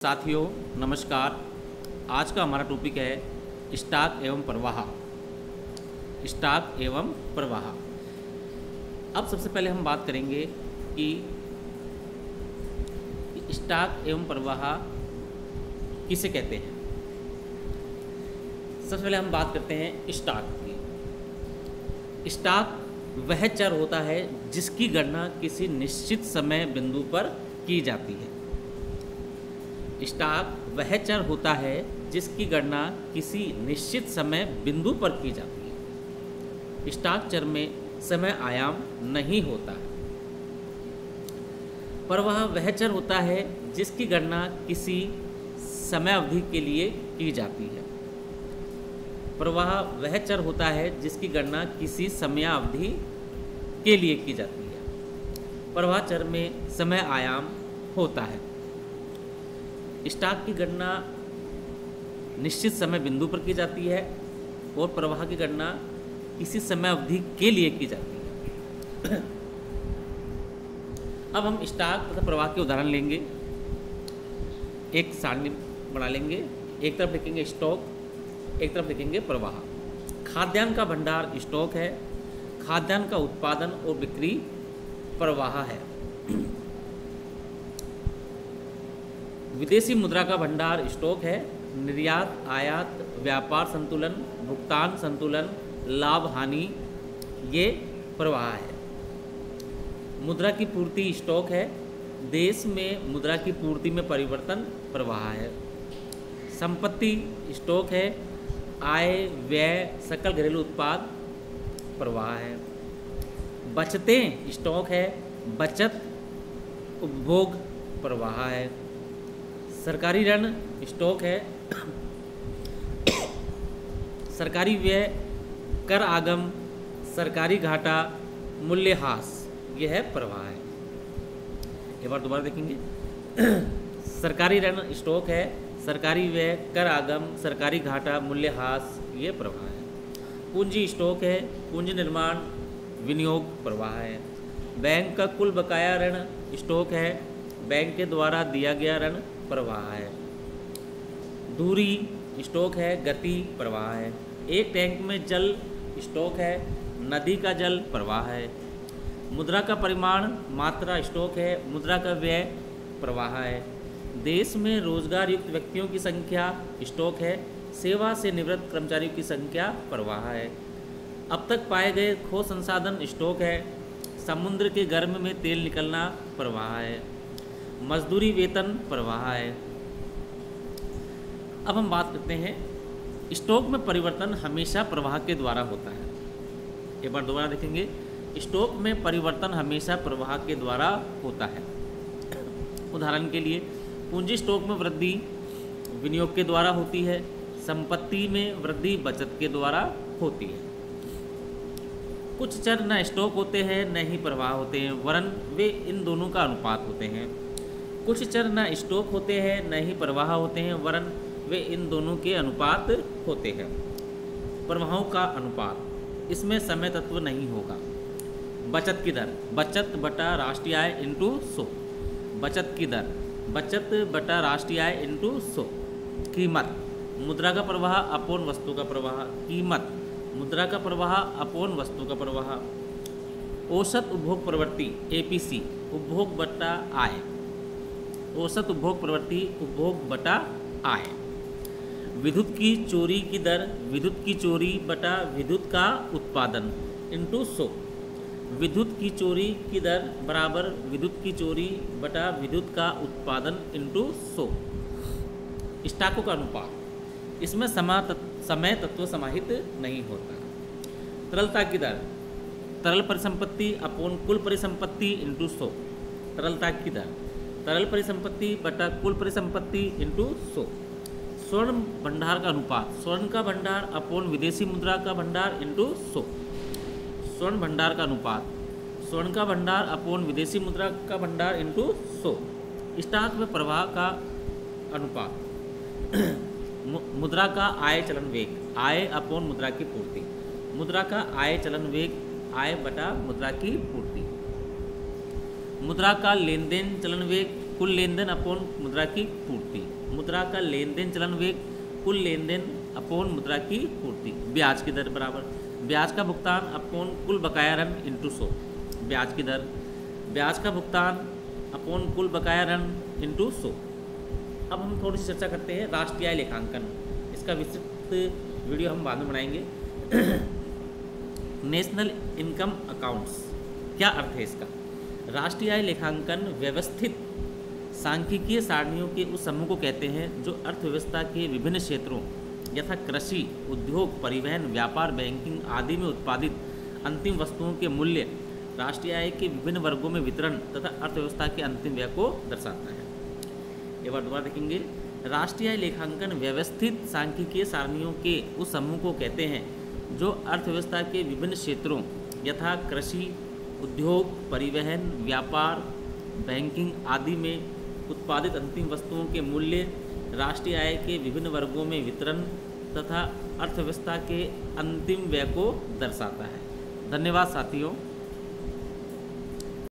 साथियों नमस्कार। आज का हमारा टॉपिक है स्टॉक एवं प्रवाह। स्टॉक एवं प्रवाह। अब सबसे पहले हम बात करेंगे कि स्टॉक एवं प्रवाह किसे कहते हैं। सबसे पहले हम बात करते हैं स्टॉक की। स्टॉक वह चर होता है जिसकी गणना किसी निश्चित समय बिंदु पर की जाती है। स्टॉक वह चर होता है जिसकी गणना किसी निश्चित समय बिंदु पर की जाती है। स्टॉक चर में समय आयाम नहीं होता है। प्रवाह वह चर होता है जिसकी गणना किसी समय अवधि के लिए की जाती है। प्रवाह वह चर होता है जिसकी गणना किसी समय अवधि के लिए की जाती है। प्रवाह चर में समय आयाम होता है। स्टॉक की गणना निश्चित समय बिंदु पर की जाती है और प्रवाह की गणना किसी समय अवधि के लिए की जाती है। अब हम स्टॉक तथा प्रवाह के उदाहरण लेंगे। एक सारणी बना लेंगे। एक तरफ लिखेंगे स्टॉक, एक तरफ लिखेंगे प्रवाह। खाद्यान्न का भंडार स्टॉक है। खाद्यान्न का उत्पादन और बिक्री प्रवाह है। विदेशी मुद्रा का भंडार स्टॉक है। निर्यात, आयात, व्यापार संतुलन, भुगतान संतुलन, लाभ हानि ये प्रवाह है। मुद्रा की पूर्ति स्टॉक है। देश में मुद्रा की पूर्ति में परिवर्तन प्रवाह है। संपत्ति स्टॉक है। आय, व्यय, सकल घरेलू उत्पाद प्रवाह है। बचतें स्टॉक है। बचत, उपभोग प्रवाह है। सरकारी ऋण स्टॉक है। सरकारी व्यय, कर आगम, सरकारी घाटा, मूल्यह्रास यह है प्रवाह है। एक बार दोबारा देखेंगे। सरकारी ऋण स्टॉक है। सरकारी व्यय, कर आगम, सरकारी घाटा, मूल्यह्रास ये प्रवाह है। पूंजी स्टॉक है। पूंजी निर्माण, विनियोग प्रवाह है। बैंक का कुल बकाया ऋण स्टॉक है। बैंक के द्वारा दिया गया ऋण प्रवाह है। दूरी स्टॉक है। गति प्रवाह है। एक टैंक में जल स्टॉक है। नदी का जल प्रवाह है। मुद्रा का परिमाण, मात्रा स्टॉक है। मुद्रा का व्यय प्रवाह है। देश में रोजगार युक्त व्यक्तियों की संख्या स्टॉक है। सेवा से निवृत्त कर्मचारियों की संख्या प्रवाह है। अब तक पाए गए खो संसाधन स्टॉक है। समुद्र के गर्भ में तेल निकलना प्रवाह है। मजदूरी वेतन प्रवाह है। अब हम बात करते हैं स्टॉक में परिवर्तन हमेशा प्रवाह के द्वारा होता है। एक बार दोबारा देखेंगे। स्टॉक में परिवर्तन हमेशा प्रवाह के द्वारा होता है। उदाहरण के लिए पूंजी स्टॉक में वृद्धि विनियोग के द्वारा होती है। संपत्ति में वृद्धि बचत के द्वारा होती है। कुछ चर न स्टॉक होते हैं न ही प्रवाह होते हैं, वरन वे इन दोनों का अनुपात होते हैं। कुछ चर न स्टॉक होते हैं न ही प्रवाह होते हैं, वरन वे इन दोनों के अनुपात होते हैं। प्रवाहों का अनुपात, इसमें समय तत्व नहीं होगा। बचत की दर, बचत बटा राष्ट्रीय आय इंटू 100। बचत की दर, बचत बटा राष्ट्रीय आय इंटू 100। कीमत, मुद्रा का प्रवाह अपोन वस्तु का प्रवाह। कीमत, मुद्रा का प्रवाह अपोन वस्तु का प्रवाह। औसत उपभोग प्रवृत्ति एपीसी, उपभोग बटा आय। औसत उपभोग प्रवृत्ति उपभोग बटा आय। विद्युत की चोरी की दर, विद्युत की चोरी बटा विद्युत का उत्पादन इंटू 100। विद्युत की चोरी की दर बराबर विद्युत की चोरी बटा विद्युत का उत्पादन इंटू 100। स्टॉकों का अनुपात, इसमें समय तत्व समाहित नहीं होता। तरलता की दर, तरल परिसंपत्ति अपोन कुल परिसंपत्ति इंटू 100। तरलता की दर, तरल परिसंपत्ति बटा कुल परिसंपत्ति इंटू 100। स्वर्ण भंडार का अनुपात, स्वर्ण का भंडार अपोन विदेशी मुद्रा का भंडार इंटू 100। स्वर्ण भंडार का अनुपात, स्वर्ण का भंडार अपोन विदेशी मुद्रा का भंडार इंटू 100। स्टॉक में प्रवाह का अनुपात, मुद्रा का आय चलन वेग, आय अपोन मुद्रा की पूर्ति। मुद्रा का आय चलन वेग, आय बटा मुद्रा की पूर्ति। मुद्रा का लेन देन चलन वेग, कुल लेन देन अपोन मुद्रा की पूर्ति। मुद्रा का लेन देन चलन वेग, कुल लेन देन अपोन मुद्रा की पूर्ति। ब्याज की दर बराबर ब्याज का भुगतान अपोन कुल बकाया ऋण इंटू 100। ब्याज की दर ब्याज का भुगतान अपोन कुल बकाया ऋण इंटू 100। अब हम थोड़ी सी चर्चा करते हैं राष्ट्रीय आय लेखांकन। इसका विस्तृत वीडियो हम बाद में बनाएंगे। नेशनल इनकम अकाउंट्स, क्या अर्थ है इसका? राष्ट्रीय आय लेखांकन व्यवस्थित सांख्यिकीय सारणियों के उस समूह को कहते हैं जो अर्थव्यवस्था के विभिन्न क्षेत्रों यथा कृषि, उद्योग, परिवहन, व्यापार, बैंकिंग आदि में उत्पादित अंतिम वस्तुओं के मूल्य, राष्ट्रीय आय के विभिन्न वर्गों में वितरण तथा अर्थव्यवस्था के अंतिम व्यय को दर्शाता है। एक बार दोबारा देखेंगे। राष्ट्रीय आय लेखांकन व्यवस्थित सांख्यिकीय सारणियों के उस समूह को कहते हैं जो अर्थव्यवस्था के विभिन्न क्षेत्रों यथा कृषि, उद्योग, परिवहन, व्यापार, बैंकिंग आदि में उत्पादित अंतिम वस्तुओं के मूल्य, राष्ट्रीय आय के विभिन्न वर्गों में वितरण तथा अर्थव्यवस्था के अंतिम व्यय को दर्शाता है। धन्यवाद साथियों।